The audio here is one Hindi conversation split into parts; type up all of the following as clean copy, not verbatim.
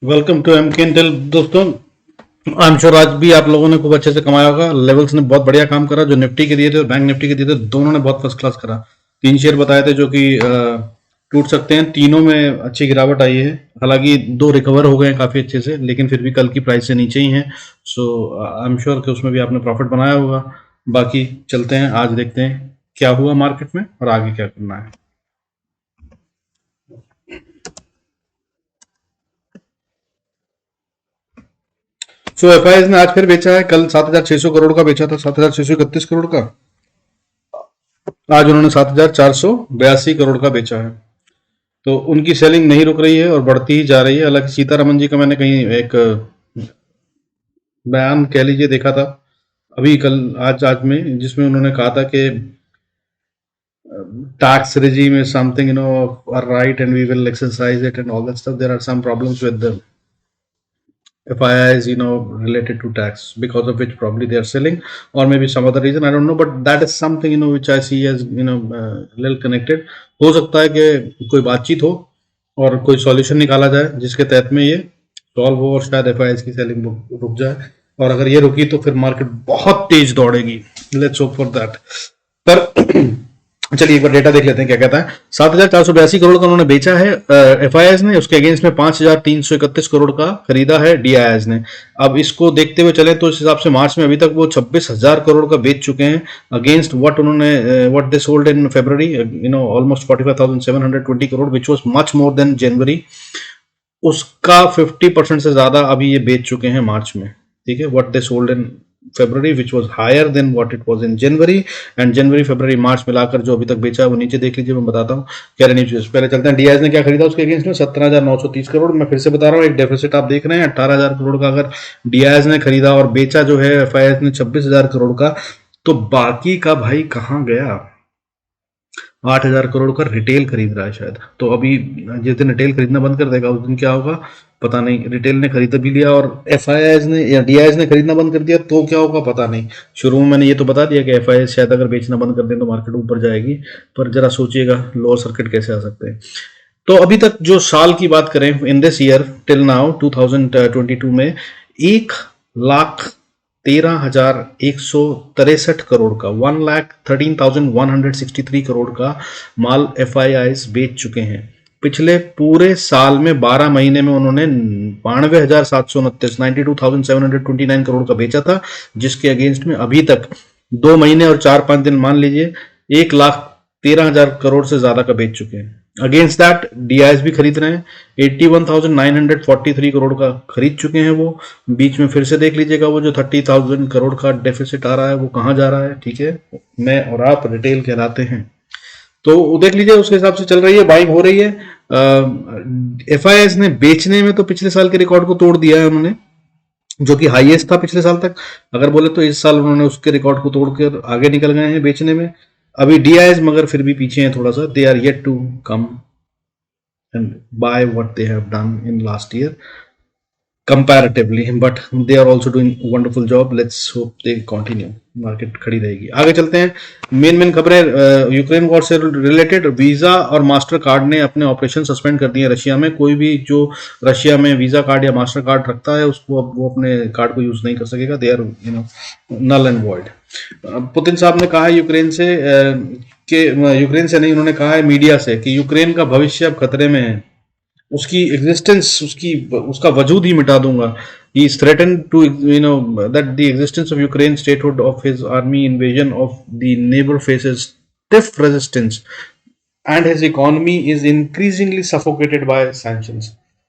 वेलकम टू एम के इंटेल दोस्तों। आई एम श्योर आज भी आप लोगों ने खूब अच्छे से कमाया होगा। लेवल्स ने बहुत बढ़िया काम करा, जो निफ्टी के दिए थे और बैंक निफ्टी के दिए थे, दोनों ने बहुत फर्स्ट क्लास करा। 3 शेयर बताए थे जो कि टूट सकते हैं, तीनों में अच्छी गिरावट आई है। हालांकि 2 रिकवर हो गए हैं काफी अच्छे से, लेकिन फिर भी कल की प्राइस से नीचे ही हैं। सो आई एम श्योर कि उसमें भी आपने प्रॉफिट बनाया होगा। बाकी चलते हैं, आज देखते हैं क्या हुआ मार्केट में और आगे क्या करना है। सो एफआईएस ने आज फिर बेचा है। कल 7,600 करोड़ का बेचा था, 7,631 करोड़ का। आज उन्होंने 7,482 करोड़ का बेचा है। तो उनकी सेलिंग नहीं रुक रही है और बढ़ती ही जा रही है। हालांकि सीतारमन जी का मैंने कहीं एक बयान कह लीजिए देखा था अभी कल आज में, जिसमें उन्होंने कहा था कि tax regime is something, our right, and we will exercise it and all that stuff. There are some problems with the FIIs, related to tax, because of which probably they are selling, or maybe some other reason, I don't know, but that is something, which I see as, little connected. हो सकता है कि कोई बातचीत हो और कोई सॉल्यूशन निकाला जाए जिसके तहत में ये सॉल्व हो और शायद एफआईआईस की सेलिंग रुक जाए। और अगर ये रुकी तो फिर मार्केट बहुत तेज दौड़ेगी। Let's hope for that. पर चलिए एक बार डेटा देख लेते हैं क्या कहता है। 7,482 करोड़ का उन्होंने बेचा है एफआईआईएस ने। उसके अगेंस्ट में 5,331 करोड़ का खरीदा है डीआईआईएस ने। अब इसको देखते हुए चले तो इस हिसाब से मार्च में अभी तक वो 26,000 करोड़ का बेच चुके हैं, against what they sold in February, almost 45,720 crore, which was much more than January. उसका 50% से ज्यादा अभी ये बेच चुके हैं मार्च में। ठीक है, what they sold in February, which was higher than what it was in January, and January, February, March मिलाकर जो अभी तक बेचा है वो नीचे देख लीजिए, मैं बताता हूँ क्या रहनी चाहिए। पहले चलते हैं डीआईएस ने क्या खरीदा उसके अगेंस्ट में। 17,930 करोड़। मैं फिर से बता रहा हूँ, एक डेफिसिट आप देख रहे हैं 18,000 करोड़ का अगर डीआईएस ने खरीदा और बेचा जो है एफआईआईएस ने 26,000 करोड़ का, तो बाकी का भाई कहाँ गया। 8,000 करोड़ का रिटेल खरीद रहा है शायद। तो अभी जिस दिन रिटेल खरीदना बंद कर देगा उस दिन क्या होगा पता नहीं। रिटेल ने खरीद भी लिया और एफआईआईएस ने या डीआईएस ने खरीदना बंद कर दिया तो क्या होगा पता नहीं। शुरू में मैंने ये तो बता दिया कि एफआईआईएस शायद अगर बेचना बंद कर दें तो मार्केट ऊपर जाएगी, पर जरा सोचिएगा लोअर सर्किट कैसे आ सकते हैं। तो अभी तक जो साल की बात करें, in this year till now 2022 में 1,13,163 करोड़ का, 1,13,163 करोड़ का माल एफआईआईस बेच चुके हैं। पिछले पूरे साल में 12 महीने में उन्होंने 92,729 92,729 करोड़ का बेचा था, जिसके अगेंस्ट में अभी तक 2 महीने और 4-5 दिन मान लीजिए 1,13,000 करोड़ से ज्यादा का बेच चुके हैं। अगेंस्ट दैट डीआईएस भी खरीद रहे हैं, 81,943 करोड़ का खरीद चुके हैं वो। बीच में फिर से देख लीजिएगा वो जो 30,000 करोड़ का डेफिसिट आ रहा है वो कहाँ जा रहा है। ठीक है, मैं और आप रिटेल कहलाते हैं, तो देख लीजिए उसके हिसाब से चल रही है, बाइंग हो रही है। एफआईआईएस ने बेचने में तो पिछले साल के रिकॉर्ड को तोड़ दिया है उन्होंने, जो कि हाईएस्ट था पिछले साल तक। अगर बोले तो इस साल उन्होंने उसके रिकॉर्ड को तोड़कर आगे निकल गए हैं बेचने में। अभी डीआईएस मगर फिर भी पीछे हैं थोड़ा सा। They are yet to come and by what they have done in last year comparatively, but they are also doing wonderful job. Let's hope they continue. Market खड़ी रहेगी। आगे चलते हैं, मेन खबरें यूक्रेन वॉर से रिलेटेड। वीजा और मास्टर कार्ड ने अपने ऑपरेशन सस्पेंड कर दिए रशिया में। कोई भी जो रशिया में वीजा कार्ड या मास्टर कार्ड रखता है उसको अब वो अपने कार्ड को यूज नहीं कर सकेगा। They are null and void. Putin साहब ने कहा है यूक्रेन से कि यूक्रेन से नहीं, उन्होंने कहा है मीडिया से कि यूक्रेन का भविष्य अब खतरे में है, उसकी एग्जिस्टेंस, उसका वजूद ही मिटा दूंगा। He is threatened to, that the existence of Ukraine statehood of his army invasion of the neighbor faces stiff resistance and his economy is increasingly suffocated by sanctions.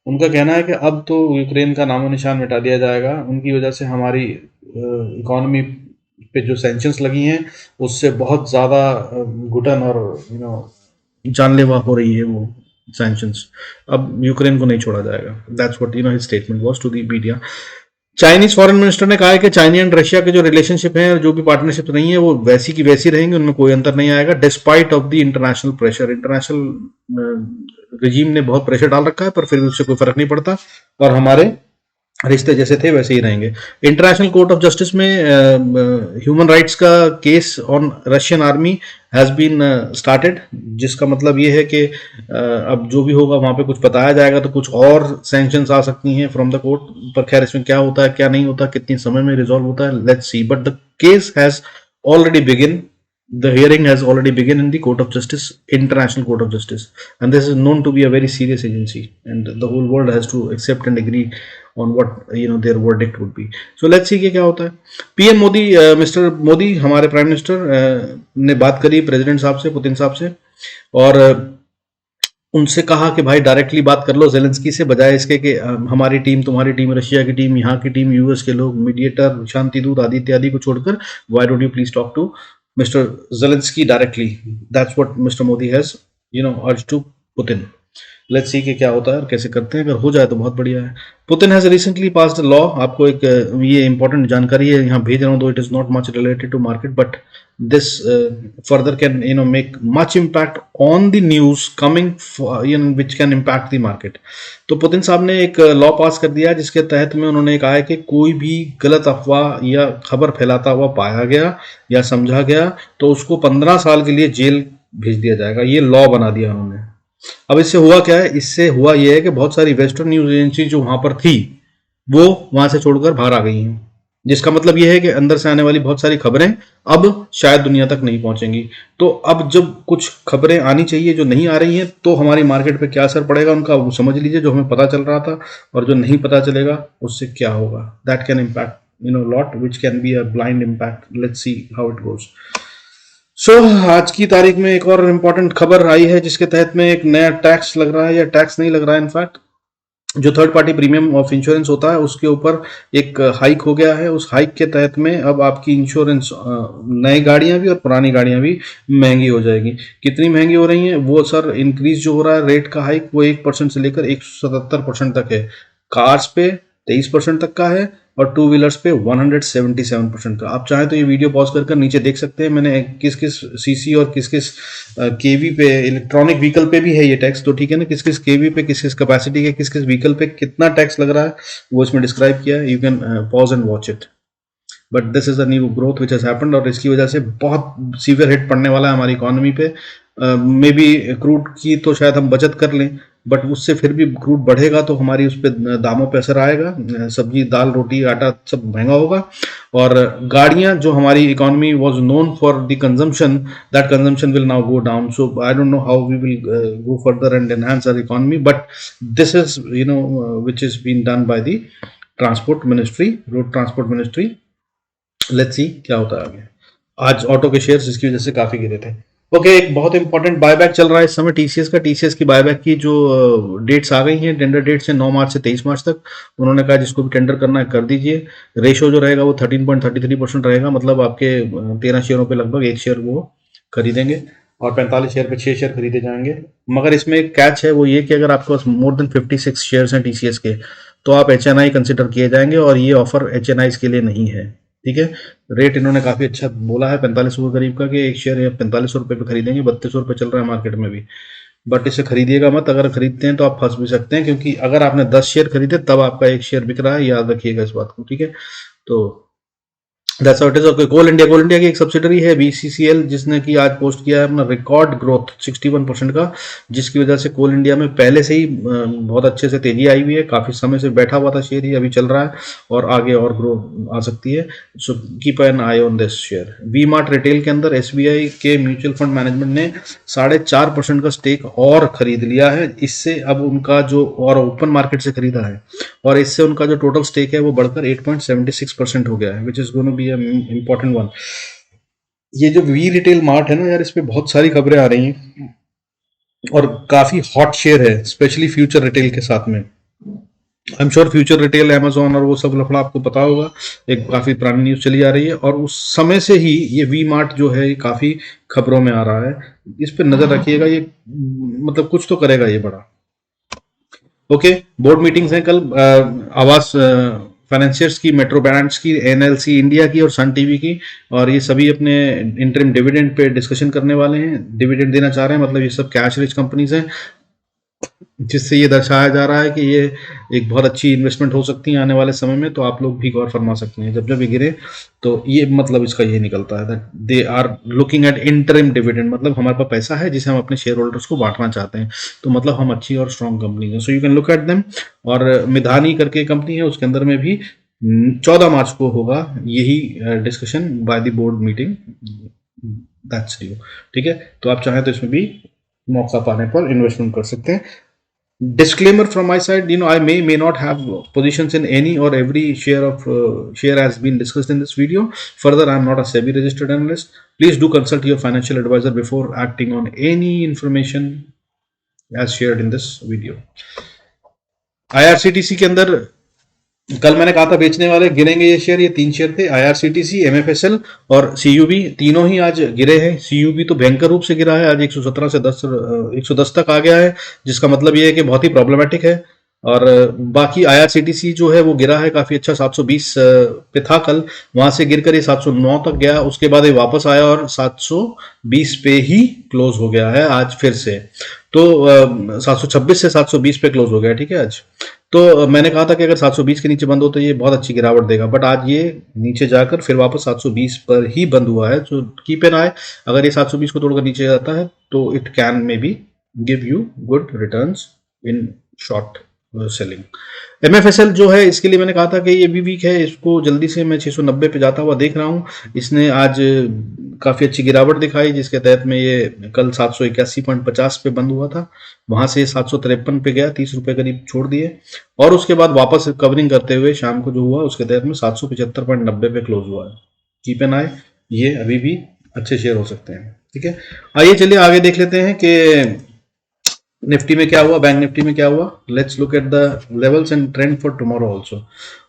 उनका कहना है कि अब तो यूक्रेन का नामो निशान मिटा दिया जाएगा, उनकी वजह से हमारी इकोनॉमी पे जो सैंक्शंस लगी हैं उससे बहुत ज़्यादा घुटन और जानलेवा हो रही है वो सैंक्शंस। अब यूक्रेन को नहीं छोड़ा जाएगा। That's what his statement was to the media. Chinese foreign minister ने कहा है कि चाइना एंड रशिया के जो रिलेशनशिप है, जो भी पार्टनरशिप नहीं है, वो वैसी की वैसी रहेंगे, उनमें कोई अंतर नहीं आएगा despite of the international pressure. International regime ने बहुत प्रेशर डाल रखा है पर फिर उससे कोई फर्क नहीं पड़ता और हमारे रिश्ते जैसे थे वैसे ही रहेंगे। इंटरनेशनल कोर्ट ऑफ जस्टिस में ह्यूमन राइट्स का case on Russian army has been started, जिसका मतलब ये है कि अब जो भी होगा वहां पे कुछ बताया जाएगा तो कुछ और सैंक्शंस आ सकती हैं फ्रॉम द कोर्ट। पर खैर इसमें क्या होता है क्या नहीं होता, कितनी समय में रिजॉल्व होता है, let's see. But the case has already begin, the hearing has already begun in the Court of Justice, International Court of Justice, and this is known to be a very serious agency, and the whole world has to accept and agree on what their verdict would be. So let's see कि क्या होता है। पीएम मोदी, मिस्टर मोदी हमारे प्राइम मिनिस्टर ने बात करी प्रेसिडेंट साहब से, पुतिन साहब से, और उनसे कहा कि भाई डायरेक्टली बात कर लो जेलेंस्की से, बजाय इसके कि हमारी टीम, तुम्हारी टीम, रशिया की टीम, यहाँ की टीम, यूएस के लोग, मीडिएटर, शांति दूत आदि इत्यादि को छोड़कर, why don't you please talk to mister Zelensky directly. That's what mister Modi has urge to Putin. Let's see कि क्या होता है और कैसे करते हैं। अगर हो जाए तो बहुत बढ़िया है। Putin has recently passed a law, आपको एक ये इंपॉर्टेंट जानकारी है यहाँ भेज रहा हूँ, दो it is not much related to market, but this further can make much impact on the news coming which can impact the market। तो पुतिन साहब ने एक लॉ पास कर दिया जिसके तहत में उन्होंने कहा है कि कोई भी गलत अफवाह या खबर फैलाता हुआ पाया गया या समझा गया तो उसको 15 साल के लिए जेल भेज दिया जाएगा। ये लॉ बना दिया उन्होंने। अब इससे हुआ क्या है, इससे हुआ यह है कि बहुत सारी वेस्टर्न न्यूज एजेंसी जो वहां पर थी वो वहां से छोड़कर बाहर आ गई हैं, जिसका मतलब यह है कि अंदर से आने वाली बहुत सारी खबरें अब शायद दुनिया तक नहीं पहुंचेंगी। तो अब जब कुछ खबरें आनी चाहिए जो नहीं आ रही हैं तो हमारी मार्केट पे क्या असर पड़ेगा उनका, वो समझ लीजिए, जो हमें पता चल रहा था, और जो नहीं पता चलेगा उससे क्या होगा। That can impact lot which can be a blind impact. Let's see how it goes. So आज की तारीख में एक और इम्पॉर्टेंट खबर आई है जिसके तहत में एक नया टैक्स लग रहा है, या टैक्स नहीं लग रहा है, इनफैक्ट जो third party premium of insurance होता है उसके ऊपर एक हाइक हो गया है। उस हाइक के तहत में अब आपकी इंश्योरेंस, नई गाड़ियां भी और पुरानी गाड़ियां भी महंगी हो जाएगी। कितनी महंगी हो रही हैं वो सर, इंक्रीज जो हो रहा है रेट का हाइक वो 1% से लेकर 177% तक है। कार्स पे 23% तक का है और टू व्हीलर्स पे 177% का। आप चाहें तो ये वीडियो पॉज कर नीचे देख सकते हैं, मैंने किस किस सीसी और किस किस केवी पे, इलेक्ट्रॉनिक व्हीकल पे भी है ये टैक्स, तो ठीक है ना, किस किस केवी पे, किस किस कैपेसिटी के, किस किस व्हीकल पे कितना टैक्स लग रहा है वो इसमें डिस्क्राइब किया है। You can pause and watch it. But this is the new growth which has happened, और इसकी वजह से बहुत सीवियर हिट पड़ने वाला है हमारी इकोनॉमी पे। मे बी क्रूड की तो शायद हम बचत कर लें, बट उससे फिर भी क्रूड बढ़ेगा तो हमारी उस पर दामों पे असर आएगा। सब्जी, दाल, रोटी, आटा सब महंगा होगा। और गाड़ियां जो हमारी economy was known for the consumption, that consumption will now go down. So I don't know how we will go further and enhance our economy, but this is which is been done by the transport ministry, road transport ministry. Let's see क्या होता है आगे। आज ऑटो के शेयर्स इसकी वजह से काफी गिरे थे। ओके, एक बहुत इंपॉर्टेंट बायबैक चल रहा है इस समय टीसीएस का। टीसीएस की बायबैक की जो डेट्स आ गई हैं, टेंडर डेट्स हैं 9 मार्च से 23 मार्च तक। उन्होंने कहा जिसको भी टेंडर करना है कर दीजिए। रेशो जो रहेगा वो 13.33% रहेगा, मतलब आपके 13 शेयरों पे लगभग 1 शेयर वो खरीदेंगे और 45 शेयर पे 6 शेयर खरीदे जाएंगे। मगर इसमें एक कैच है, वो ये कि अगर आपके पास मोर देन 56 शेयर्स हैं टीसीएस के तो आप एचएनआई कंसिडर किए जाएंगे, और ये ऑफर एचएनआई के लिए नहीं है। ठीक है, रेट इन्होंने काफी अच्छा बोला है 4500 के करीब का, कि एक शेयर 4500 रुपए पे खरीदेंगे। 3200 रुपए चल रहा है मार्केट में भी, बट इसे खरीदिएगा मत। अगर खरीदते हैं तो आप फंस भी सकते हैं, क्योंकि अगर आपने 10 शेयर खरीदे तब आपका एक शेयर बिक रहा है, याद रखिएगा इस बात को। ठीक है, तो that's how it is. Okay, Coal India की एक सब्सिडरी है बीसीसीएल, जिसने की आज पोस्ट किया है अपना रिकॉर्ड ग्रोथ 61% का, जिसकी वजह से कोल इंडिया में पहले से ही बहुत अच्छे से तेजी आई हुई है। काफी समय से बैठा हुआ था शेयर, ही अभी चल रहा है और आगे और ग्रो आ सकती है। So keep an eye on this share. V Mart retail के अंदर एसबीआई के म्यूचुअल फंड मैनेजमेंट ने 4.5% का स्टेक और खरीद लिया है। इससे अब उनका जो, और ओपन मार्केट से खरीदा है, और इससे उनका जो टोटल स्टेक है वो बढ़कर 8.76% हो गया है, which is going to be a important one. ये जो वी रिटेल मार्ट है ना यार, इस पे बहुत सारी खबरें आ रही हैं और काफी हॉट शेयर है, स्पेशली फ्यूचर रिटेल के साथ में। I am sure future retail, Amazon और वो सब लफड़ा आपको पता होगा, एक काफी पुरानी न्यूज चली आ रही है, और उस समय से ही ये वी मार्ट जो है काफी खबरों में आ रहा है। इस पे नजर रखिएगा, ये मतलब कुछ तो करेगा ये बड़ा। ओके, बोर्ड मीटिंग्स हैं कल, आवास फाइनेंशियर्स की, मेट्रो ब्रांड्स की, एनएलसी इंडिया की और सन टीवी की, और ये सभी अपने इंटरिम डिविडेंड पे डिस्कशन करने वाले हैं। डिविडेंड देना चाह रहे हैं, मतलब ये सब कैश रिच कंपनीज हैं। जिससे ये दर्शाया जा रहा है कि ये एक बहुत अच्छी इन्वेस्टमेंट हो सकती है आने वाले समय में। तो आप लोग भी गौर फरमा सकते हैं, जब जब ये गिरे तो ये मतलब इसका ये निकलता है that they are looking at interim dividend, मतलब हमारे पास पैसा है जिसे हम अपने शेयर होल्डर्स को बांटना चाहते हैं, तो मतलब हम अच्छी और स्ट्रॉन्ग कंपनी है। So you can look at them. और मिधानी करके कंपनी है, उसके अंदर में भी 14 मार्च को होगा यही discussion by the board meeting. That's you. ठीक है, तो आप चाहें तो इसमें भी मौका पाने पर इन्वेस्टमेंट कर सकते हैं। Disclaimer from my side, I may not have positions in any or every share has been discussed in this video. Further, I am not a SEBI registered analyst. Please do consult your financial advisor before acting on any information as shared in this video. IRCTC के अंदर कल मैंने कहा था बेचने वाले गिरेंगे ये शेयर, ये 3 शेयर थे, IRCTC, MFSL और CUB, तीनों ही आज गिरे हैं। CUB तो भयंकर रूप से गिरा है, आज 117 से 110 तक आ गया है, जिसका मतलब ये है कि बहुत ही प्रॉब्लमेटिक है। और बाकी IRCTC जो है वो गिरा है काफी अच्छा, 720 पे था कल, वहां से गिरकर ये 709 तक गया, उसके बाद ये वापस आया और 720 पे ही क्लोज हो गया है आज फिर से। तो 726 से 720 पे क्लोज हो गया, ठीक है आज। तो मैंने कहा था कि अगर 720 के नीचे बंद हो तो ये बहुत अच्छी गिरावट देगा, बट आज ये नीचे जाकर फिर वापस 720 पर ही बंद हुआ है। तो कीप एन आई, अगर ये 720 को तोड़कर नीचे जाता है तो it can may be give you good returns in short selling. MFSL जो है, इसके लिए मैंने कहा था कि ये भी वीक है, इसको जल्दी से मैं 690 पे जाता हुआ देख रहा हूँ। इसने आज काफी अच्छी गिरावट दिखाई, जिसके तहत में ये कल 781.50 पे बंद हुआ था, वहां से 753 पे गया, 30 रुपए करीब छोड़ दिए, और उसके बाद वापस कवरिंग करते हुए शाम को जो हुआ उसके तहत में 775.90 पे क्लोज हुआ है। कीप एन आई, ये अभी भी अच्छे शेयर हो सकते हैं। ठीक है, आइए चलिए आगे देख लेते हैं कि निफ्टी में क्या हुआ, बैंक निफ्टी में क्या हुआ। Let's look at the levels and trend for tomorrow also.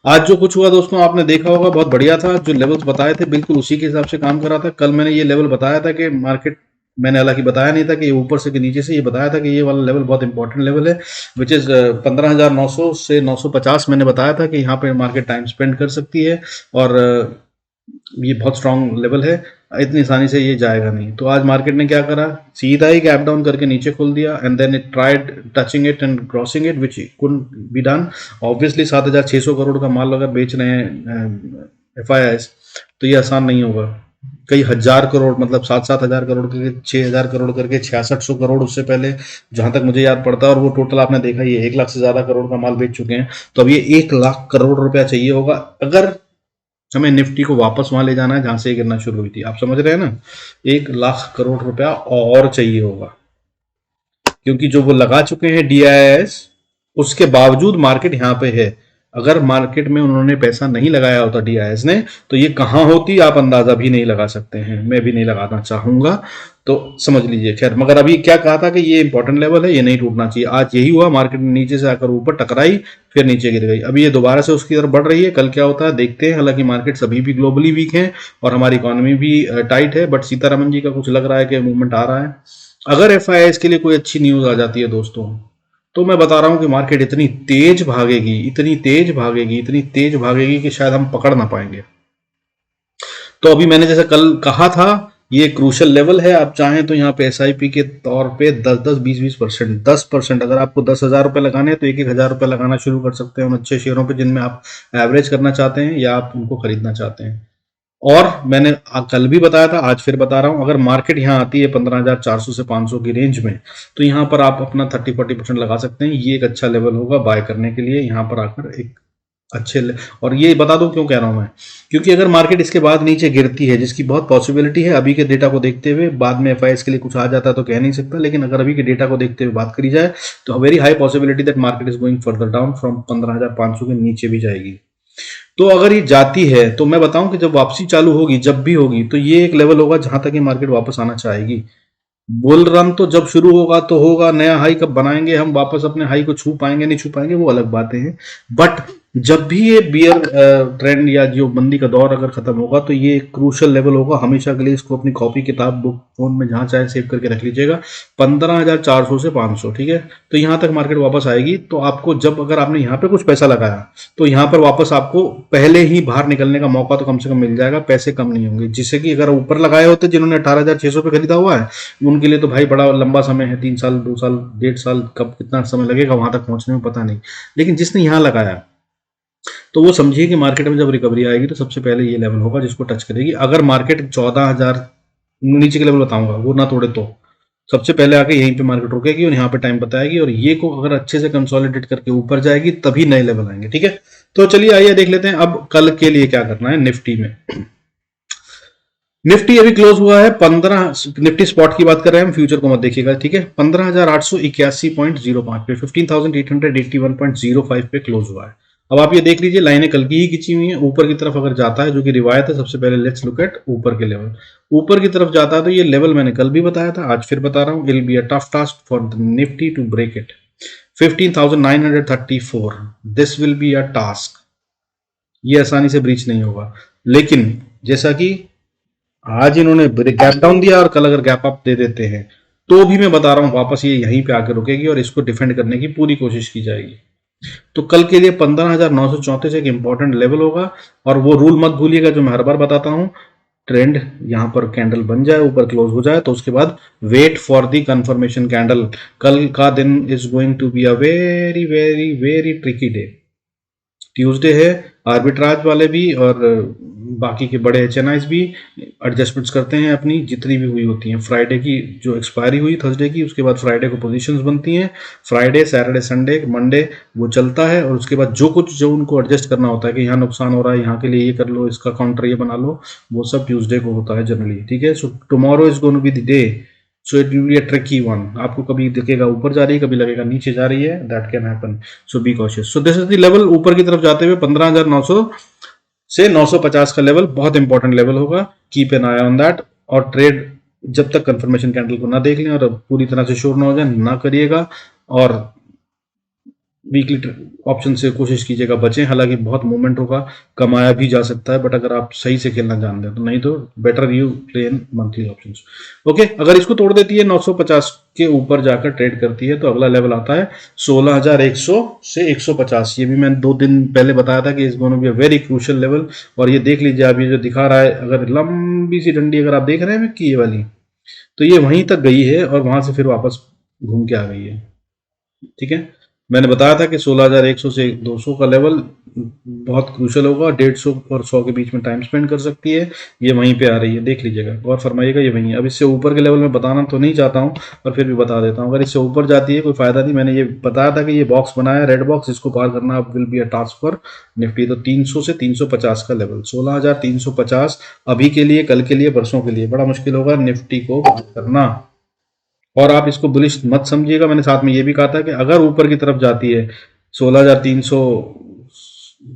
आज जो कुछ हुआ दोस्तों आपने देखा होगा, बहुत बढ़िया था, जो लेवल्स बताए थे बिल्कुल उसी के हिसाब से काम कर रहा था। कल मैंने ये लेवल बताया था कि मार्केट, मैंने हालांकि बताया नहीं था कि ये ऊपर से कि नीचे से, ये बताया था कि ये वाला लेवल बहुत इंपॉर्टेंट लेवल है, विच इज 15,900 से 950। मैंने बताया था कि यहाँ पे मार्केट टाइम स्पेंड कर सकती है और ये बहुत स्ट्रांग लेवल है, इतनी आसानी से ये जाएगा नहीं। तो आज मार्केट ने क्या करा, सीधा ही गैप डाउन करके नीचे खोल दिया, and then it tried touching it and crossing it, which couldn't be done. Obviously 7,600 crore का माल अगर बेच रहे हैं FIIs तो ये आसान नहीं होगा। कई हजार करोड़, मतलब 7,000 करोड़ करके 6,000 करोड़ करके 6,600 करोड़ उससे पहले, जहां तक मुझे याद पड़ता है, और वो टोटल आपने देखा ये 1 लाख से ज्यादा करोड़ का माल बेच चुके हैं। तो अब ये 1 लाख करोड़ रुपया चाहिए होगा अगर हमें निफ्टी को वापस वहां ले जाना है जहां से ये गिरना शुरू हुई थी। आप समझ रहे हैं ना, 1 लाख करोड़ रुपया और चाहिए होगा, क्योंकि जो वो लगा चुके हैं DIIs, उसके बावजूद मार्केट यहाँ पे है। अगर मार्केट में उन्होंने पैसा नहीं लगाया होता DIIs ने, तो ये कहां होती आप अंदाजा भी नहीं लगा सकते हैं, मैं भी नहीं लगाना चाहूंगा, तो समझ लीजिए। खैर, मगर अभी क्या कहा था कि ये इंपॉर्टेंट लेवल है, ये नहीं टूटना चाहिए। आज यही हुआ, मार्केट नीचे से आकर ऊपर टकराई, फिर नीचे गिर गई, अभी ये दोबारा से उसकी तरफ बढ़ रही है। कल क्या होता है देखते हैं। हालांकि मार्केट अभी भी ग्लोबली वीक है और हमारी इकोनॉमी भी टाइट है, बट सीतारमन जी का कुछ लग रहा है कि मूवमेंट आ रहा है। अगर FIIs के लिए कोई अच्छी न्यूज आ जाती है दोस्तों, तो मैं बता रहा हूं कि मार्केट इतनी तेज भागेगी, इतनी तेज भागेगी, इतनी तेज भागेगी कि शायद हम पकड़ ना पाएंगे। तो अभी मैंने जैसे कल कहा था, ये क्रूशल लेवल है। आप चाहें तो यहाँ पे SIP के तौर पे 10-20% 10%, अगर आपको 10,000 रुपए लगाने हैं तो 1,000 रुपए लगाना शुरू कर सकते हैं उन अच्छे शेयरों पे जिनमें आप एवरेज करना चाहते हैं या आप उनको खरीदना चाहते हैं। और मैंने कल भी बताया था, आज फिर बता रहा हूं, अगर मार्केट यहाँ आती है 15,400 से 500 की रेंज में, तो यहाँ पर आप अपना 30-40% लगा सकते हैं। ये एक अच्छा लेवल होगा बाय करने के लिए, यहाँ पर आकर एक अच्छे और ये बता दूं क्यों कह रहा हूं मैं, क्योंकि अगर मार्केट इसके बाद नीचे गिरती है, जिसकी बहुत पॉसिबिलिटी है अभी के डेटा को देखते हुए, बाद में FIIs के लिए कुछ आ जाता है तो कह नहीं सकता, लेकिन अगर अभी के डेटा को देखते हुए बात करी जाए तो very high possibility that market is going further down from 15,500 के नीचे भी जाएगी। तो अगर ये जाती है तो मैं बताऊं कि जब वापसी चालू होगी, जब भी होगी, तो ये एक लेवल होगा जहां तक ये मार्केट वापस आना चाहेगी। बुल रन तो जब शुरू होगा नया हाई कब बनाएंगे हम, वापस अपने हाई को छू पाएंगे नहीं छू पाएंगे वो अलग बातें हैं, बट जब भी ये बियर ट्रेंड या जो मंदी का दौर अगर खत्म होगा तो ये क्रूशल लेवल होगा हमेशा के लिए। इसको अपनी कॉपी किताब बुक फोन में जहां चाहे सेव करके रख लीजिएगा, 15,400 से 500। ठीक है, तो यहां तक मार्केट वापस आएगी तो आपको, जब अगर आपने यहाँ पे कुछ पैसा लगाया तो यहाँ पर वापस आपको पहले ही बाहर निकलने का मौका तो कम से कम मिल जाएगा, पैसे कम नहीं होंगे। जिससे कि अगर ऊपर लगाए होते जिन्होंने 18,600 पे खरीदा हुआ है, उनके लिए तो भाई बड़ा लंबा समय है, 3 साल 2 साल 1.5 साल, कब कितना समय लगेगा वहां तक पहुंचने में पता नहीं। लेकिन जिसने यहाँ लगाया तो वो समझिए कि मार्केट में जब रिकवरी आएगी तो सबसे पहले ये लेवल होगा जिसको टच करेगी। अगर मार्केट 14,000 नीचे के लेवल बताऊंगा वो ना तोड़े तो सबसे पहले आके यहीं पे मार्केट रुकेगी और यहाँ पे टाइम बताएगी, और ये को अगर अच्छे से कंसोलिडेट करके ऊपर जाएगी तभी नए लेवल आएंगे। ठीक है, तो चलिए आइए देख लेते हैं अब कल के लिए क्या करना है निफ्टी में। निफ्टी अभी क्लोज हुआ है 15, निफ्टी स्पॉट की बात कर रहे हैं हम, फ्यूचर को मत देखिएगा। ठीक है, 15,881.05 पे, 15,881.05 पे क्लोज हुआ है। अब आप ये देख लीजिए लाइनें कल की ही खींची हुई है। ऊपर की तरफ अगर जाता है, जो कि रिवायत है, सबसे पहले लेट्स लुक एट ऊपर के लेवल। ऊपर की तरफ जाता है तो ये लेवल मैंने कल भी बताया था, आज फिर बता रहा हूं, it will be a tough task for the Nifty to break it 15,934। This will be a task, ये आसानी से ब्रीच नहीं होगा। लेकिन जैसा कि आज इन्होंने गैप डाउन दिया और कल अगर गैप अप दे देते हैं तो भी मैं बता रहा हूं वापस ये यहीं पे आकर रुकेगी और इसको डिफेंड करने की पूरी कोशिश की जाएगी। तो कल के लिए 15,934 एक इंपॉर्टेंट लेवल होगा। और वो रूल मत भूलिएगा जो मैं हर बार बताता हूं, ट्रेंड यहां पर कैंडल बन जाए, ऊपर क्लोज हो जाए, तो उसके बाद wait for the confirmation candle. कल का दिन is going to be a very very very tricky day. Tuesday है, आर्बिट्राज वाले भी और बाकी के बड़े एचएनआईज भी एडजस्टमेंट्स करते हैं अपनी जितनी भी हुई होती हैं। फ्राइडे की जो एक्सपायरी हुई थर्सडे की, उसके बाद फ्राइडे को पोजीशंस बनती हैं। फ्राइडे सैटरडे संडे मंडे वो चलता है, और उसके बाद जो कुछ जो उनको एडजस्ट करना होता है कि यहाँ नुकसान हो रहा है, यहाँ के लिए ये कर लो, इसका काउंटर ये बना लो, वो सब ट्यूसडे को होता है जनरली। ठीक है, so tomorrow is going to be the day, so it will be a tricky one. आपको कभी दिखेगा ऊपर जा रही है, कभी लगेगा नीचे जा रही है, that can happen, so be cautious. So this is the level ऊपर की तरफ जाते हुए 15,900 से 950 का लेवल बहुत इंपॉर्टेंट लेवल होगा। Keep an eye on that, और ट्रेड जब तक कंफर्मेशन कैंडल को ना देख लें और पूरी तरह से श्योर ना हो जाए ना करिएगा। और वीकली ऑप्शन से कोशिश कीजिएगा बचें, हालांकि बहुत मूवमेंट होगा, कमाया भी जा सकता है, बट अगर आप सही से खेलना जानते हैं तो, नहीं तो better you play in monthly options. Okay, अगर इसको तोड़ देती है 950 के ऊपर जाकर ट्रेड करती है तो अगला लेवल आता है 16,100 से 150। ये भी मैंने 2 दिन पहले बताया था कि is going to be a very crucial level. और ये देख लीजिए आप, ये जो दिखा रहा है, अगर लंबी सी डंडी अगर आप देख रहे हैं कि ये वाली, तो ये वहीं तक गई है और वहां से फिर वापस घूम के आ गई है। ठीक है, मैंने बताया था कि 16,100 से 200 का लेवल बहुत क्रूशल होगा, 150 और 100 के बीच में टाइम स्पेंड कर सकती है। ये वहीं पे आ रही है, देख लीजिएगा, गौर फरमाइएगा, ये वहीं है। अब इससे ऊपर के लेवल में बताना तो नहीं चाहता हूँ, पर फिर भी बता देता हूँ। अगर इससे ऊपर जाती है कोई फायदा नहीं, मैंने ये बताया था कि ये बॉक्स बनाया रेड बॉक्स, इसको पार करना will be a task for Nifty. तो 300 से 350 का लेवल, 16,350 अभी के लिए, कल के लिए, परसों के लिए बड़ा मुश्किल होगा निफ्टी को पार करना। और आप इसको बुलिश मत समझिएगा, मैंने साथ में ये भी कहा था कि अगर ऊपर की तरफ जाती है 16,300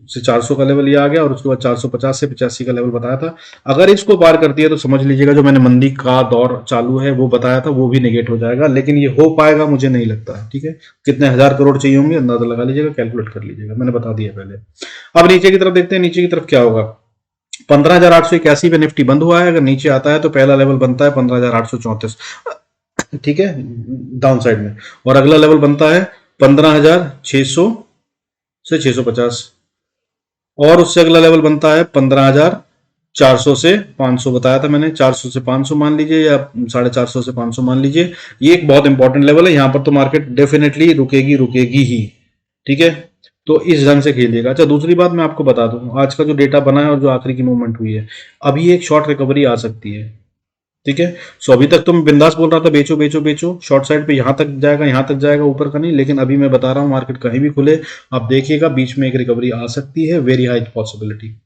से 400 का लेवल ये आ गया, और उसके बाद 450 से 85 का लेवल बताया था, अगर इसको पार करती है तो समझ लीजिएगा जो मैंने मंदी का दौर चालू है वो बताया था वो भी नेगेट हो जाएगा। लेकिन ये हो पाएगा मुझे नहीं लगता है। ठीक है, कितने हजार करोड़ चाहिए होंगे अंदाजा लगा लीजिएगा, कैलकुलेट कर लीजिएगा, मैंने बता दिया पहले। अब नीचे की तरफ देखते हैं, नीचे की तरफ क्या होगा। 15,881 पे निफ्टी बंद हुआ है, अगर नीचे आता है तो पहला लेवल बनता है 15,834। ठीक है, डाउन साइड में, और अगला लेवल बनता है 15,600 से 650, और उससे अगला लेवल बनता है 15,400 से 500। बताया था मैंने, 400 से 500 मान लीजिए, या 450 से 500 मान लीजिए। ये एक बहुत इंपॉर्टेंट लेवल है, यहां पर तो मार्केट डेफिनेटली रुकेगी रुकेगी ही। ठीक है, तो इस ढंग से खेलिएगा। अच्छा, दूसरी बात मैं आपको बता दूं, आज का जो डेटा बना है और जो आखिरी की मूवमेंट हुई है, अभी एक शॉर्ट रिकवरी आ सकती है। ठीक है, सो अभी तक तो मैं बिंदास बोल रहा था बेचो बेचो बेचो, शॉर्ट साइड पे यहां तक जाएगा, यहां तक जाएगा, ऊपर का नहीं। लेकिन अभी मैं बता रहा हूं मार्केट कहीं भी खुले, आप देखिएगा बीच में एक रिकवरी आ सकती है, वेरी हाई पॉसिबिलिटी।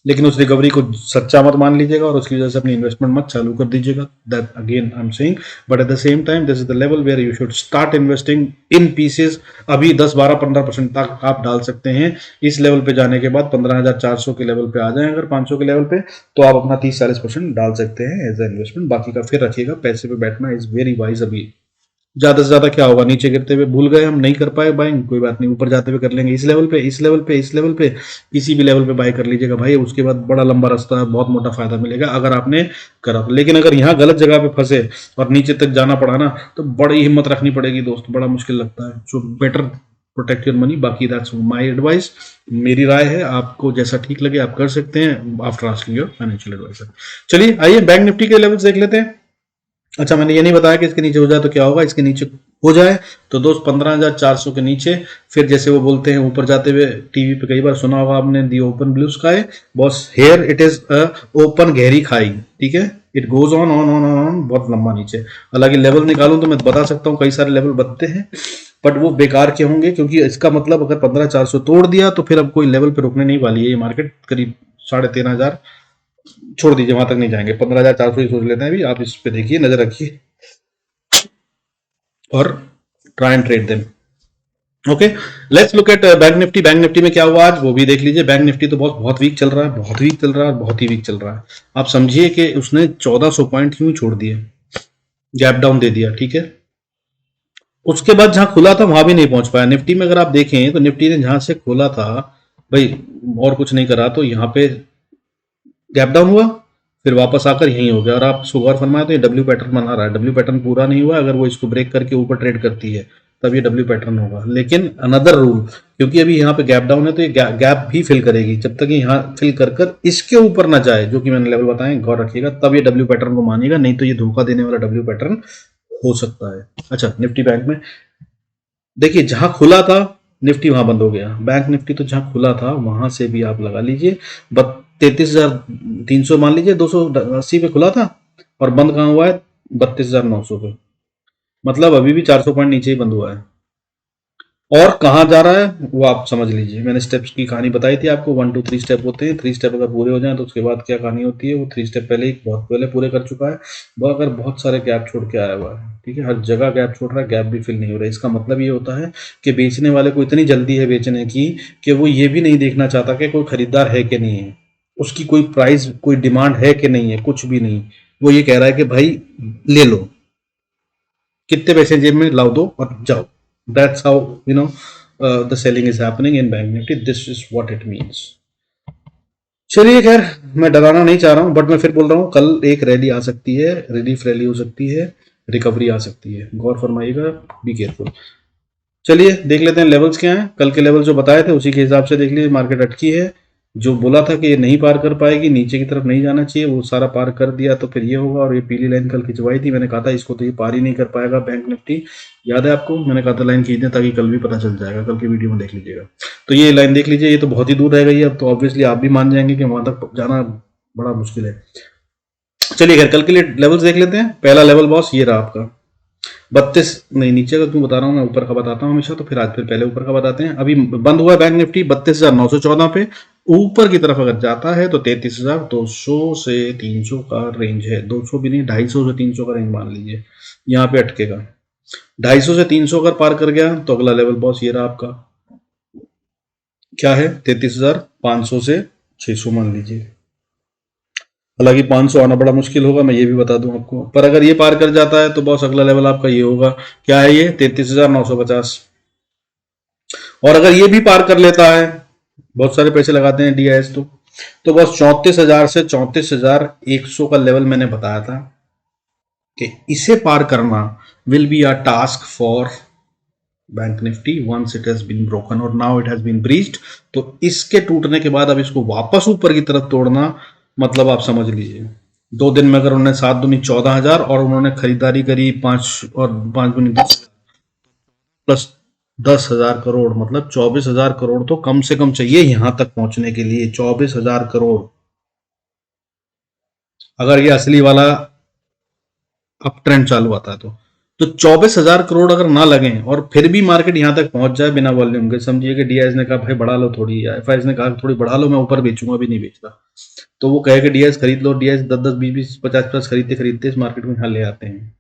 लेकिन उस रिकवरी को सच्चा मत मान लीजिएगा और उसकी वजह से अपनी इन्वेस्टमेंट मत चालू कर दीजिएगा, that again I am saying. But at the same time this is the level where you should start investing in pieces. अभी 10-12-15% तक आप डाल सकते हैं। इस लेवल पे जाने के बाद 15,400 के लेवल पे आ जाए अगर 500 के लेवल पे, तो आप अपना 30-40% डाल सकते हैं एज ए इन्वेस्टमेंट। बाकी का फिर रखिएगा, पैसे पे बैठना इज वेरी वाइज अभी ज्यादा से ज्यादा क्या होगा, नीचे गिरते हुए भूल गए हम, नहीं कर पाए बाइंग, कोई बात नहीं, ऊपर जाते हुए कर लेंगे, इस लेवल पे, इस लेवल पे, इस लेवल पे, किसी भी लेवल पे बाय कर लीजिएगा भाई। उसके बाद बड़ा लंबा रास्ता है, बहुत मोटा फायदा मिलेगा अगर आपने करा तो। लेकिन अगर यहाँ गलत जगह पे फंसे और नीचे तक जाना पड़ा ना, तो बड़ी हिम्मत रखनी पड़ेगी दोस्त, बड़ा मुश्किल लगता है। So better protect your money. बाकी दैट्स माय एडवाइस, मेरी राय है, आपको जैसा ठीक लगे आप कर सकते हैं after asking your financial advisor. चलिए आइए बैंक निफ्टी के लेवल्स देख लेते हैं। अच्छा, मैंने ये नहीं बताया कि इसके नीचे हो जाए तो क्या होगा। इसके नीचे हो जाए तो दोस्त 15,400 के नीचे, फिर जैसे वो बोलते हैं ऊपर जाते हुए, टीवी पे कई बार सुना होगा आपने, the open blue sky, boss here it is open गहरी खाई, ठीक है। It goes on on on on, बहुत लंबा नीचे। हालांकि लेवल निकालूं तो मैं बता सकता हूँ कई सारे लेवल बनते हैं, बट वो बेकार के होंगे, क्योंकि इसका मतलब अगर 15,400 तोड़ दिया तो फिर अब कोई लेवल पे रुकने नहीं वाली है ये मार्केट। करीब 13,500, छोड़ दीजिए, वहां तक नहीं जाएंगे, 15,400 ही सोच लेते हैं अभी। आप इस पे देखिए, नजर रखिए और try and trade them. Okay, let's look at bank Nifty. Bank Nifty में क्या हुआ आज वो भी देख लीजिए। बैंक निफ्टी तो बहुत वीक चल रहा है, बहुत वीक चल रहा है, बहुत ही वीक चल रहा है। आप समझिए कि उसने 1400 पॉइंट क्यों छोड़ दिए, गैप डाउन दे दिया, ठीक है। उसके बाद जहां खुला था वहां भी नहीं पहुंच पाया। निफ्टी में अगर आप देखें तो निफ्टी ने जहां से खोला था भाई, और कुछ नहीं करा तो यहाँ पे गैप डाउन हुआ, फिर वापस आकर यहीं हो गया। और आप इसको गौर फरमाए तो ये डब्ल्यू पैटर्न बना रहा है, डब्ल्यू पैटर्न पूरा नहीं हुआ। अगर वो इसको ब्रेक करके ऊपर ट्रेड करती है तब ये डब्ल्यू पैटर्न होगा। लेकिन अनदर रूल, क्योंकि अभी यहाँ पे गैप डाउन है तो ये गैप भी फिल करेगी, जब तक ये यहाँ फिल कर कर इसके ऊपर ना जाए, जो कि मैंने लेवल बताए, गौर रखिएगा, तब ये डब्ल्यू पैटर्न को मानेगा, नहीं तो ये धोखा देने वाला डब्ल्यू पैटर्न हो सकता है। अच्छा, निफ्टी बैंक में देखिए, जहां खुला था निफ्टी वहां बंद हो गया। बैंक निफ्टी तो जहां खुला था वहां से भी आप लगा लीजिए, 33,300 मान लीजिए, 280 पे खुला था और बंद कहाँ हुआ है, 32,900 पे। मतलब अभी भी 400 पॉइंट नीचे ही बंद हुआ है। और कहाँ जा रहा है वो आप समझ लीजिए। मैंने स्टेप्स की कहानी बताई थी आपको, 1 2 3 स्टेप होते हैं। 3 स्टेप अगर पूरे हो जाएं तो उसके बाद क्या कहानी होती है, वो 3 स्टेप पहले ही बहुत पहले पूरे कर चुका है। वो अगर बहुत सारे गैप छोड़ के आया हुआ है, ठीक है, हर जगह गैप छोड़ रहा है, गैप भी फिल नहीं हो रहा है। इसका मतलब ये होता है कि बेचने वाले को इतनी जल्दी है बेचने की कि वो ये भी नहीं देखना चाहता कि कोई खरीदार है कि नहीं है, उसकी कोई प्राइस, कोई डिमांड है कि नहीं है, कुछ भी नहीं। वो ये कह रहा है कि भाई ले लो, कितने पैसे जेब में लाओ दो और जाओ। That's how the selling is happening in bank Nifty, this is what it means. चलिए खैर, मैं डराना नहीं चाह रहा हूं, बट मैं फिर बोल रहा हूं कल एक रैली आ सकती है, रिलीफ रैली हो सकती है, रिकवरी आ सकती है, गौर फरमाइएगा, बी केयरफुल। चलिए देख लेते हैं लेवल्स क्या हैं। कल के लेवल जो बताए थे उसी के हिसाब से देख लीजिए, मार्केट अटकी है। जो बोला था कि ये नहीं पार कर पाएगी, नीचे की तरफ नहीं जाना चाहिए, वो सारा पार कर दिया तो फिर ये होगा। और ये पीली लाइन कल खिंचवाई थी, मैंने कहा था इसको तो ये पार ही नहीं कर पाएगा बैंक निफ्टी, याद है आपको, मैंने कहा था लाइन खींच दें ताकि कल भी पता चल जाएगा, कल की वीडियो में देख लीजिएगा। तो ये लाइन देख लीजिए, ये तो बहुत ही दूर रह गई है अब, तो ऑब्वियसली आप भी मान जाएंगे कि वहां तक जाना बड़ा मुश्किल है। चलिए खैर, कल के लिए लेवल्स देख लेते हैं। पहला लेवल बॉस ये रहा आपका 32, नहीं नीचे का क्यों बता रहा हूँ, मैं ऊपर का बताता हूँ हमेशा, तो फिर आज फिर पहले ऊपर का बताते हैं। अभी बंद हुआ है बैंक निफ्टी 32,914 पे। ऊपर की तरफ अगर जाता है तो 33,200 से 300 का रेंज है, 200 भी नहीं, 250 से 300 का रेंज मान लीजिए, यहाँ पे अटकेगा। 250 से 300 अगर पार कर गया तो अगला लेवल बॉस ये रहा आपका, क्या है, 33,500 से 600 मान लीजिए। हालांकि 500 आना बड़ा मुश्किल होगा, मैं ये भी बता दूं आपको, पर अगर ये पार कर जाता है तो बॉस अगला लेवल आपका ये होगा, क्या है ये, 33,950। और अगर ये भी पार कर लेता है, बहुत सारे पैसे लगाते हैं डीआईएस तो बस 34,000 से 34,100 का लेवल मैंने बताया था कि इसे पार करना will be a task for Bank Nifty once it has been broken, और now it has been breached. तो इसके टूटने के बाद अब इसको वापस ऊपर की तरफ तोड़ना, मतलब आप समझ लीजिए 2 दिन में अगर उन्होंने 7 दूनी 14,000 और उन्होंने खरीदारी करी 5 और 5 दूनी 10 प्लस 10,000 करोड़, मतलब 24,000 करोड़ तो कम से कम चाहिए यहां तक पहुंचने के लिए, 24,000 करोड़। अगर ये असली वाला अप ट्रेंड चालू आता है तो 24,000 करोड़ अगर ना लगे और फिर भी मार्केट यहां तक पहुंच जाए बिना वॉल्यूम के, समझिए कि डीआईएस ने कहा भाई बढ़ा लो थोड़ी, या एफआईएस ने कहा थोड़ी बढ़ा लो, मैं ऊपर बेचूंगा, भी नहीं बेचता, तो वो कहे कि डीआईएस खरीद लो, डीआईएस 10 10 20 20 50 50 खरीदते खरीदते इस मार्केट में यहाँ ले आते हैं।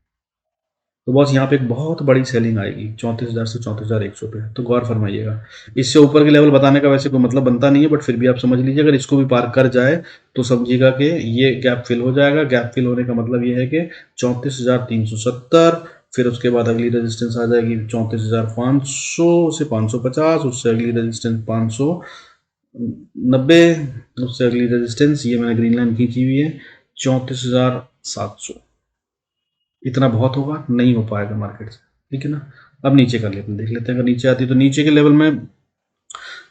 तो बस यहाँ पे एक बहुत बड़ी सेलिंग आएगी 34,000 से 34,100 पे, तो गौर फरमाइएगा। इससे ऊपर के लेवल बताने का वैसे कोई मतलब बनता नहीं है, बट फिर भी आप समझ लीजिए अगर इसको भी पार कर जाए तो समझिएगा कि ये गैप फिल हो जाएगा। गैप फिल होने का मतलब ये है कि 34,370, फिर उसके बाद अगली रेजिस्टेंस आ जाएगी 34,500 से 550, उससे अगली रेजिस्टेंस 590, उससे अगली रेजिस्टेंस ये मैंने ग्रीन लाइन खींची हुई है 34,700। इतना बहुत होगा, नहीं हो पाएगा मार्केट से, ठीक है ना। अब नीचे का लेवल देख लेते हैं, अगर नीचे आती है तो नीचे के लेवल में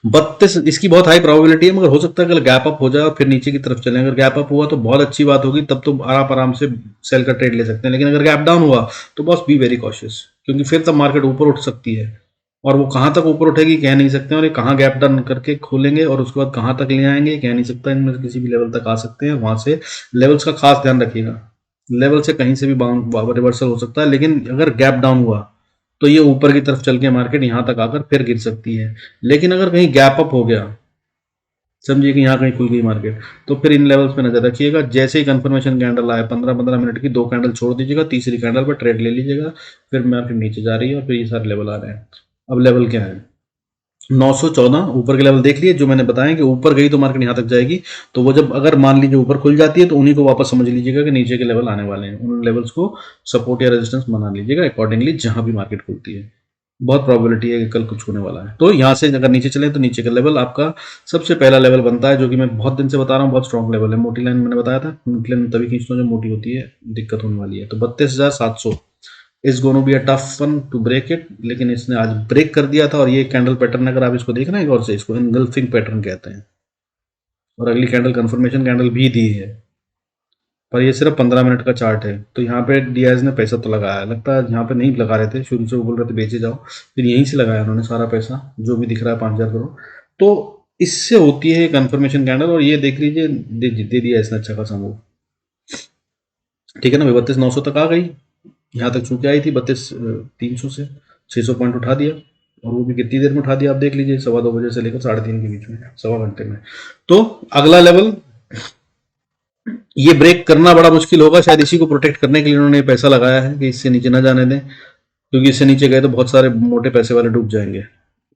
32, इसकी बहुत हाई प्रोबेबिलिटी है, मगर हो सकता है अगर गैप अप हो जाए और फिर नीचे की तरफ चले। अगर गैप अप हुआ तो बहुत अच्छी बात होगी, तब तो आप आराम से सेल का ट्रेड ले सकते हैं। लेकिन अगर गैप डाउन हुआ तो बस बी वेरी कॉशियस, क्योंकि फिर तब मार्केट ऊपर उठ सकती है, और वो कहाँ तक ऊपर उठेगी कह नहीं सकते हैं, और ये कहाँ गैप डाउन करके खोलेंगे और उसके बाद कहाँ तक ले आएंगे कह नहीं सकता। इनमें से किसी भी लेवल तक आ सकते हैं, वहां से लेवल्स का खास ध्यान रखिएगा। लेवल से कहीं से भी रिवर्सल हो सकता है, लेकिन अगर गैप डाउन हुआ तो ये ऊपर की तरफ चल के मार्केट यहां तक आकर फिर गिर सकती है। लेकिन अगर कहीं गैप अप हो गया, समझिए कि यहाँ कहीं खुल गई मार्केट, तो फिर इन लेवल्स पे नजर रखिएगा। जैसे ही कंफर्मेशन कैंडल आए 15-15 मिनट की 2 कैंडल छोड़ दीजिएगा, तीसरी कैंडल पर ट्रेड ले लीजिएगा। फिर मार्केट नीचे जा रही है और फिर ये सारे लेवल आ रहे हैं। अब लेवल क्या है, 914 ऊपर के लेवल देख लिए जो मैंने बताया कि ऊपर गई तो मार्केट यहाँ तक जाएगी। तो वो जब अगर मान लीजिए ऊपर खुल जाती है तो उन्हीं को वापस समझ लीजिएगा कि नीचे के लेवल आने वाले हैं। उन लेवल्स को सपोर्ट या रेजिस्टेंस बना लीजिएगा अकॉर्डिंगली जहां भी मार्केट खुलती है। बहुत प्रोबेबिलिटी है कि कल कुछ होने वाला है। तो यहाँ से अगर नीचे चले तो नीचे का लेवल आपका सबसे पहला लेवल बनता है, जो कि मैं बहुत दिन से बता रहा हूँ, बहुत स्ट्रॉन्ग लेवल है। मोटी लाइन मैंने बताया था, मोटी लाइन तभी खींचता हूँ जब मोटी होती है, दिक्कत होने वाली है। तो 32,700 is gonna be a tough one to break it, लेकिन इसने आज ब्रेक कर दिया था। और ये कैंडल पैटर्न अगर आप इसको देख रहे हैं गौर से, इसको एनगल्फिंग पैटर्न कहते हैं, और अगली कैंडल कंफर्मेशन कैंडल भी दी है, पर ये सिर्फ 15 मिनट का चार्ट है। तो यहाँ पे डीआईएस ने पैसा तो लगाया, लगता है यहाँ पे नहीं लगा रहे थे शुरू से, वो बोल रहे थे बेचे जाओ, फिर यहीं से लगाया उन्होंने सारा पैसा, जो भी दिख रहा है 5,000 करोड़। तो इससे होती है कंफर्मेशन कैंडल, और ये देख लीजिए दे दिया इसने अच्छा खासा मूव, ठीक है ना। 32,900 तक आ गई, यहाँ तक चूके आई थी 32,300 से 600 पॉइंट उठा दिया, और वो भी कितनी देर में उठा दिया आप देख लीजिए, 2:15 बजे से लेकर 3:30 के बीच में, सवा घंटे में। तो अगला लेवल ये ब्रेक करना बड़ा मुश्किल होगा, शायद इसी को प्रोटेक्ट करने के लिए उन्होंने पैसा लगाया है कि इससे नीचे ना जाने दें, क्योंकि इससे नीचे गए तो बहुत सारे मोटे पैसे वाले डूब जाएंगे।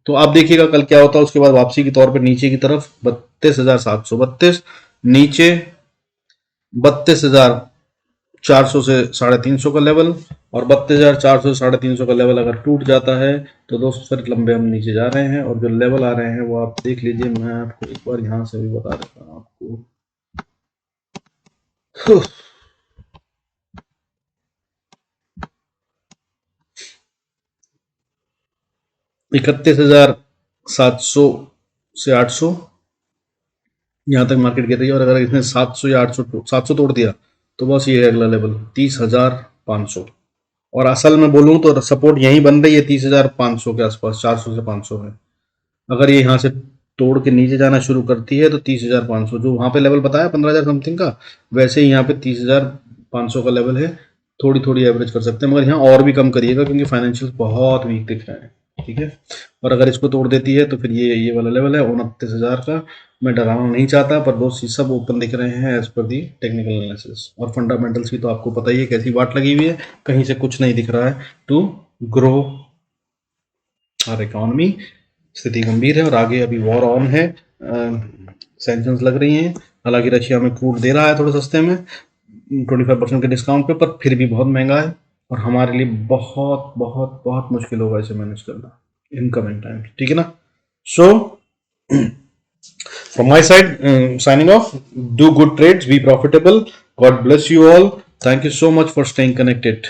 तो आप देखिएगा कल क्या होता है। उसके बाद वापसी के तौर पर नीचे की तरफ 32,732, नीचे 32,400 से 350 का लेवल, और 32,400 से 350 का लेवल अगर टूट जाता है तो दोस्तों फिर लंबे हम नीचे जा रहे हैं। और जो लेवल आ रहे हैं वो आप देख लीजिए, मैं आपको एक बार यहां से भी बता देता हूं आपको। 31,700 से 800 यहां तक मार्केट गिर रही है, और अगर इसने 700 या 700 तोड़ दिया तो बस ये है अगला लेवल 30,500। और असल में बोलूं तो सपोर्ट यहीं बन रही है 30,500 के आसपास, 400 से 500 है। अगर ये यहाँ से तोड़ के नीचे जाना शुरू करती है तो 30,500 जो वहां पे लेवल बताया 15,000 समथिंग का, वैसे ही यहाँ पे 30,500 का लेवल है। थोड़ी थोड़ी एवरेज कर सकते हैं, मगर यहाँ और भी कम करिएगा क्योंकि फाइनेंशियल बहुत वीक दिख रहे हैं, ठीक है। और अगर इसको तोड़ देती है तो फिर ये वाला लेवल है 29,000 का। मैं डराना नहीं चाहता, पर दोस्त ये सब ओपन दिख रहे हैं एज पर दी टेक्निकल एनालिसिस। और फंडामेंटल्स की तो आपको पता ही है कैसी वाट लगी हुई है, कहीं से कुछ नहीं दिख रहा है टू ग्रो आवर इकोनॉमी। स्थिति गंभीर है और आगे अभी वॉर ऑन है, सैंक्शंस लग रही हैं। हालांकि रशिया में क्रूड दे रहा है थोड़े सस्ते में 25% के डिस्काउंट पे, पर फिर भी बहुत महंगा है और हमारे लिए बहुत बहुत बहुत मुश्किल होगा इसे मैनेज करना इन कमिंग टाइम, ठीक है ना। So from my side signing off, do good trades, be profitable, God bless you all, thank you so much for staying connected.